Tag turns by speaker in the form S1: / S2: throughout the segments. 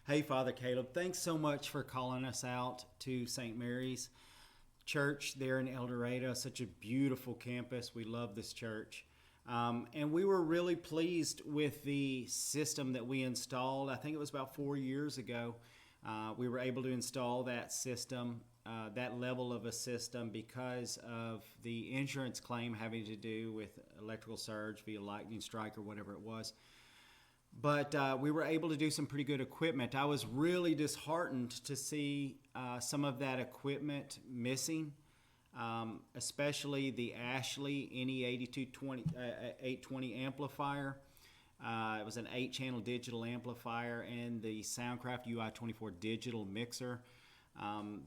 S1: Hey, Father Caleb, thanks so much for calling us out to St. Mary's Church there in El Dorado. Such a beautiful campus. We love this church. And we were really pleased with the system that we installed. I think it was about 4 years ago. We were able to install that system, that level of a system, because of the insurance claim having to do with electrical surge via lightning strike or whatever it was. But we were able to do some pretty good equipment. I was really disheartened to see some of that equipment missing, especially the Ashley NE8220 820 amplifier. It was an 8-channel digital amplifier, and the Soundcraft UI24 digital mixer.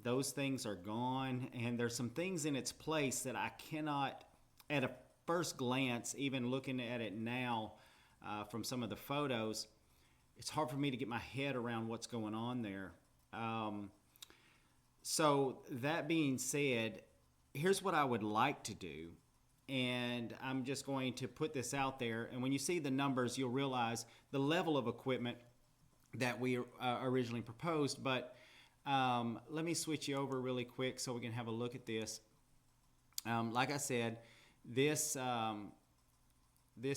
S1: Those things are gone, and there's some things in its place that I cannot, at a first glance, even looking at it now, from some of the photos, it's hard for me to get my head around what's going on there. So that being said, here's what I would like to do, and I'm just going to put this out there, and when you see the numbers, you'll realize the level of equipment that we originally proposed. But let me switch you over really quick so we can have a look at this. Like I said, this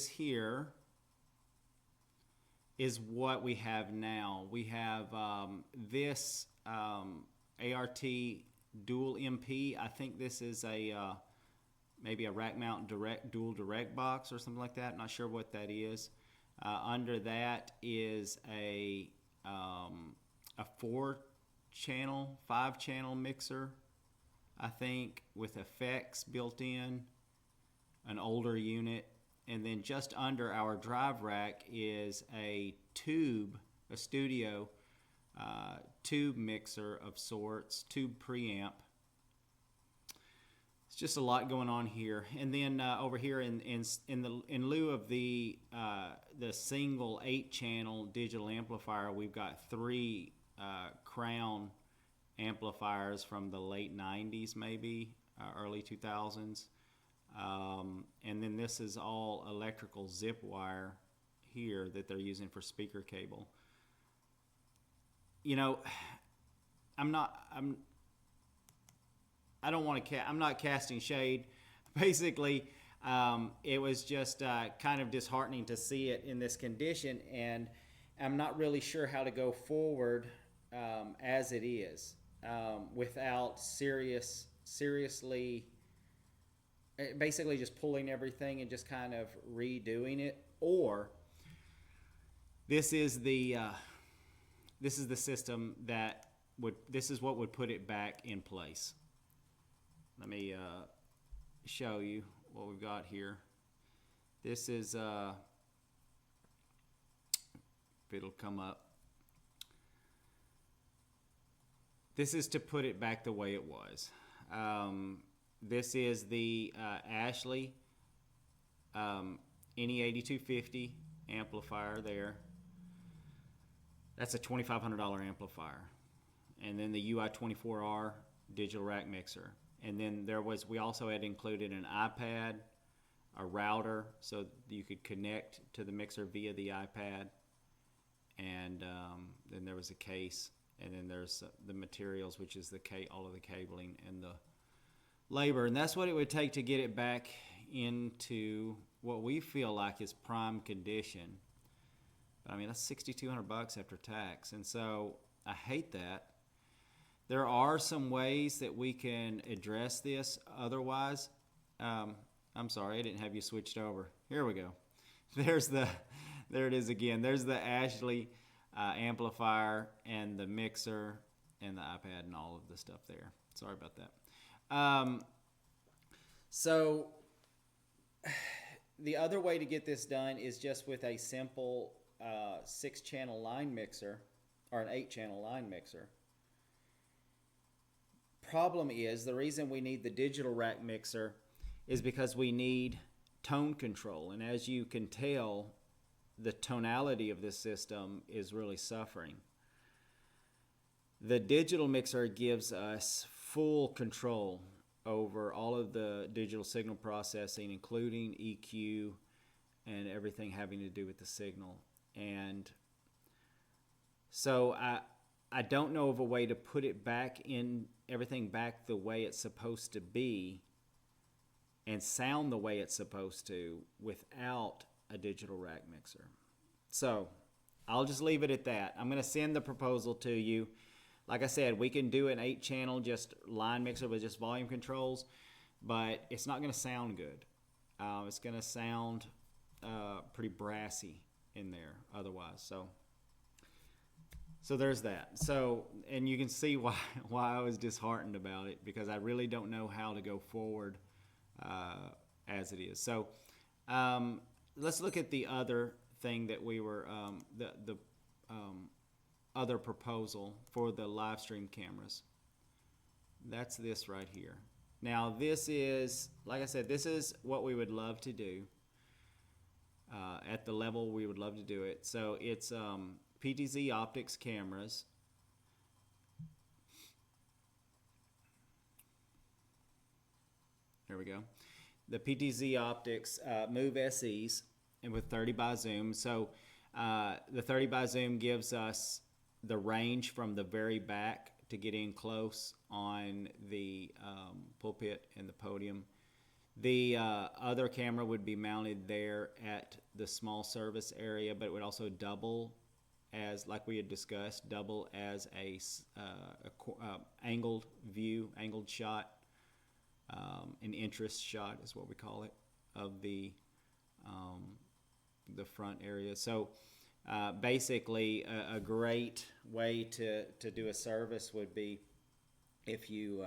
S1: here is what we have now. We have this ART dual MP. I think this is a maybe a rack mount dual direct box or something like that. Not sure what that is. Under that is a 4-channel, 5-channel mixer, I think, with effects built in, an older unit. And then just under our drive rack is a studio tube mixer of sorts, tube preamp. It's just a lot going on here. And then over here in lieu of the single 8-channel digital amplifier, we've got 3 Crown amplifiers from the late 90s, maybe early 2000s. And then this is all electrical zip wire here that they're using for speaker cable. You know, I'm not casting shade. Basically, it was just kind of disheartening to see it in this condition, and I'm not really sure how to go forward as it is without seriously basically just pulling everything and just kind of redoing it. Or this is the system that this is what would put it back in place. Let me show you what we've got here. This is if it'll come up, this is to put it back the way it was. This is the Ashley NE8250 amplifier there. That's a $2,500 amplifier. And then the UI24R digital rack mixer. And then we also had included an iPad, a router, so you could connect to the mixer via the iPad. And then there was a case. And then there's the materials, which is all of the cabling and the labor. And that's what it would take to get it back into what we feel like is prime condition. But I mean, that's $6,200 after tax. And so I hate that. There are some ways that we can address this otherwise. I'm sorry, I didn't have you switched over. Here we go. There it is again. There's the Ashley amplifier and the mixer and the iPad and all of the stuff there. Sorry about that. So the other way to get this done is just with a simple 6-channel line mixer or an 8-channel line mixer. Problem is, the reason we need the digital rack mixer is because we need tone control. And as you can tell, the tonality of this system is really suffering. The digital mixer gives us full control over all of the digital signal processing, including EQ and everything having to do with the signal. And So I don't know of a way to put it back in, everything back the way it's supposed to be and sound the way it's supposed to without a digital rack mixer. So I'll just leave it at that. I'm going to send the proposal to you. Like I said, we can do an 8-channel just line mixer with just volume controls, but it's not going to sound good. It's going to sound pretty brassy in there otherwise. So there's that. So, and you can see why I was disheartened about it, because I really don't know how to go forward as it is. So let's look at the other thing that we were, the other proposal for the live stream cameras. That's this right here. Now this is, like I said, this is what we would love to do at the level we would love to do it. So it's PTZ Optics cameras. There we go. The PTZ Optics Move SEs, and with 30 by zoom. So the 30 by zoom gives us the range from the very back to get in close on the pulpit and the podium. The other camera would be mounted there at the small service area, but it would also double as, like we had discussed, double as a angled view, angled shot, an interest shot is what we call it, of the front area. So basically a great way to do a service would be if you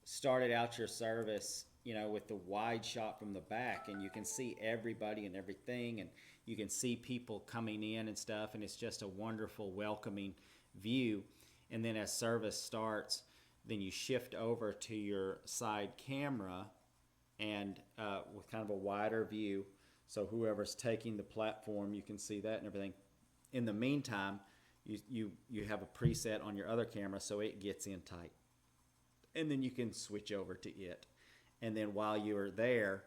S1: started out your service, you know, with the wide shot from the back, and you can see everybody and everything, and you can see people coming in and stuff, and it's just a wonderful, welcoming view. And then as service starts, then you shift over to your side camera and with kind of a wider view, so whoever's taking the platform, you can see that and everything. In the meantime, you have a preset on your other camera, so it gets in tight, and then you can switch over to it. And then while you are there,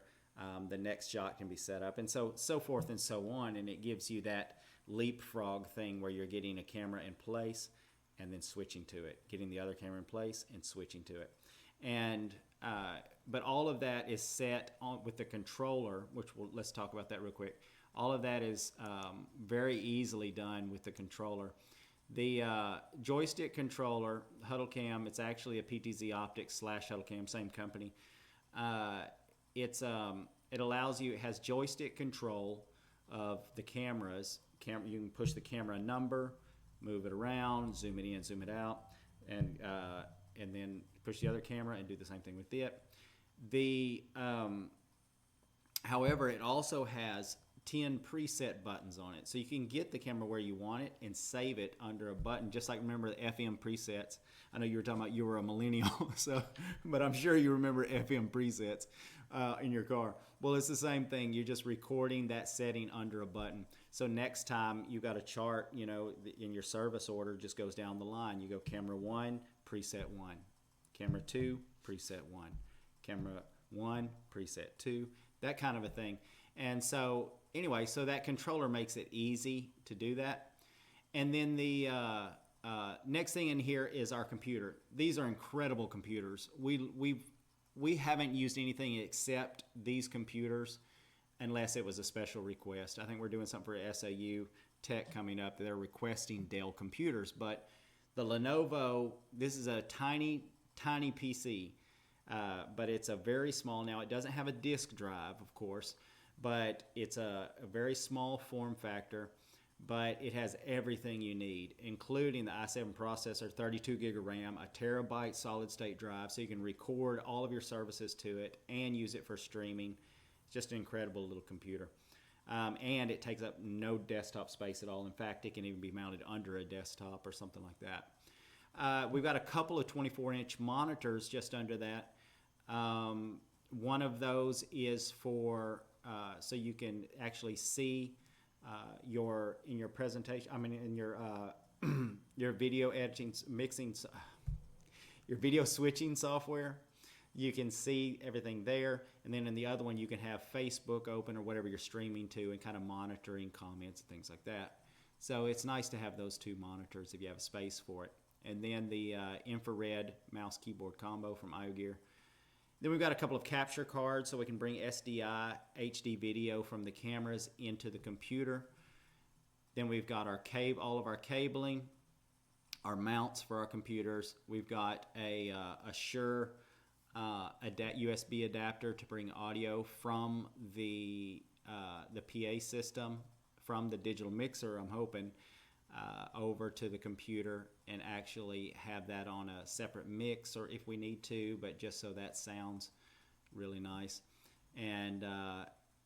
S1: the next shot can be set up, and so forth and so on. And it gives you that leapfrog thing where you're getting a camera in place and then switching to it, getting the other camera in place and switching to it. And but all of that is set on with the controller, which let's talk about that real quick. All of that is very easily done with the controller. The joystick controller, HuddleCam, it's actually a PTZ Optics / HuddleCam, same company. It allows you, it has joystick control of the cameras. You can push the camera number, move it around, zoom it in, zoom it out, and then push the other camera and do the same thing with it. However, it also has 10 preset buttons on it, so you can get the camera where you want it and save it under a button, just like, remember the FM presets. I know you were talking about, you were a millennial, but I'm sure you remember FM presets in your car. Well, it's the same thing. You're just recording that setting under a button. So next time you got a chart, you know, in your service order, just goes down the line. You go camera 1, preset 1, camera 2, preset 1, camera 1, preset 2, that kind of a thing. And so anyway, so that controller makes it easy to do that. And then the next thing in here is our computer. These are incredible computers. We haven't used anything except these computers unless it was a special request. I think we're doing something for SAU Tech coming up. They're requesting Dell computers, but the Lenovo, this is a tiny PC, but it's a very small. Now, it doesn't have a disk drive, of course, but it's a very small form factor, but it has everything you need, including the i7 processor, 32 gig of RAM, a terabyte solid state drive, so you can record all of your services to it and use it for streaming. It's just an incredible little computer. And it takes up no desktop space at all. In fact, it can even be mounted under a desktop or something like that. We've got a couple of 24-inch monitors just under that. One of those is for so you can actually see in your presentation. I mean, in your your video editing, mixing, your video switching software. You can see everything there, and then in the other one you can have Facebook open or whatever you're streaming to, and kind of monitoring comments and things like that. So it's nice to have those two monitors if you have a space for it. And then the infrared mouse keyboard combo from IOGear. Then we've got a couple of capture cards so we can bring SDI HD video from the cameras into the computer. Then we've got our all of our cabling, our mounts for our computers. We've got a Shure USB adapter to bring audio from the PA system, from the digital mixer, I'm hoping, over to the computer and actually have that on a separate mix, or if we need to, but just so that sounds really nice. And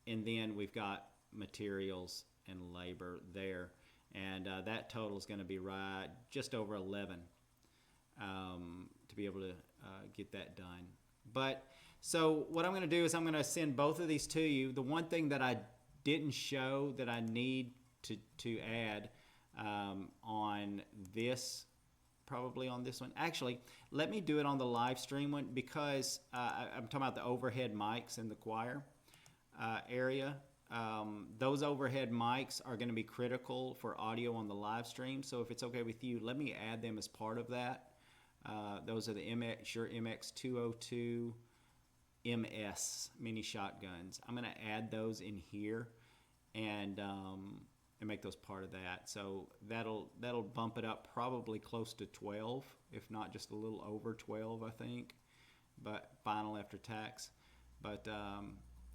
S1: then we've got materials and labor there, and that total is going to be right just over 11 to be able to get that done. But so what I'm going to do is I'm going to send both of these to you. The one thing that I didn't show that I need to add on this, probably on this one. Actually, let me do it on the live stream one, because I'm talking about the overhead mics in the choir area. Those overhead mics are going to be critical for audio on the live stream. So if it's okay with you, let me add them as part of that. Those are the Shure MX202 MS mini shotguns. I'm going to add those in here and make those part of that. So that'll bump it up probably close to 12, if not just a little over 12, I think. But final after tax. But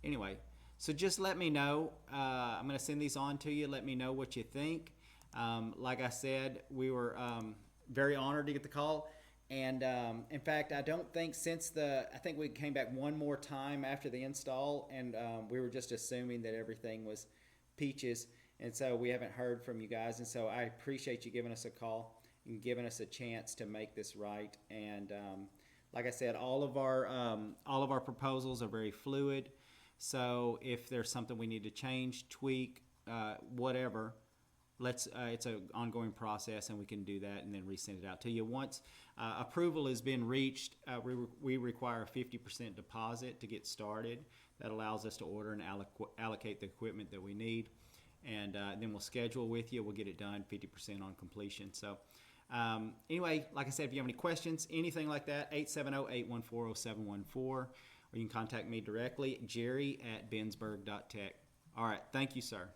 S1: anyway, so just let me know. I'm going to send these on to you. Let me know what you think. Like I said, we were very honored to get the call. And in fact, I don't think I think we came back one more time after the install, and we were just assuming that everything was peaches. And so we haven't heard from you guys. And so I appreciate you giving us a call and giving us a chance to make this right. And like I said, all of our proposals are very fluid. So if there's something we need to change, tweak, whatever, it's an ongoing process, and we can do that and then resend it out to you. Once approval has been reached, we require a 50% deposit to get started. That allows us to order and allocate the equipment that we need. And then we'll schedule with you. We'll get it done 50% on completion. So anyway, like I said, if you have any questions, anything like that, 870-814-0714, or you can contact me directly, Jerry@bensberg.tech. All right. Thank you, sir.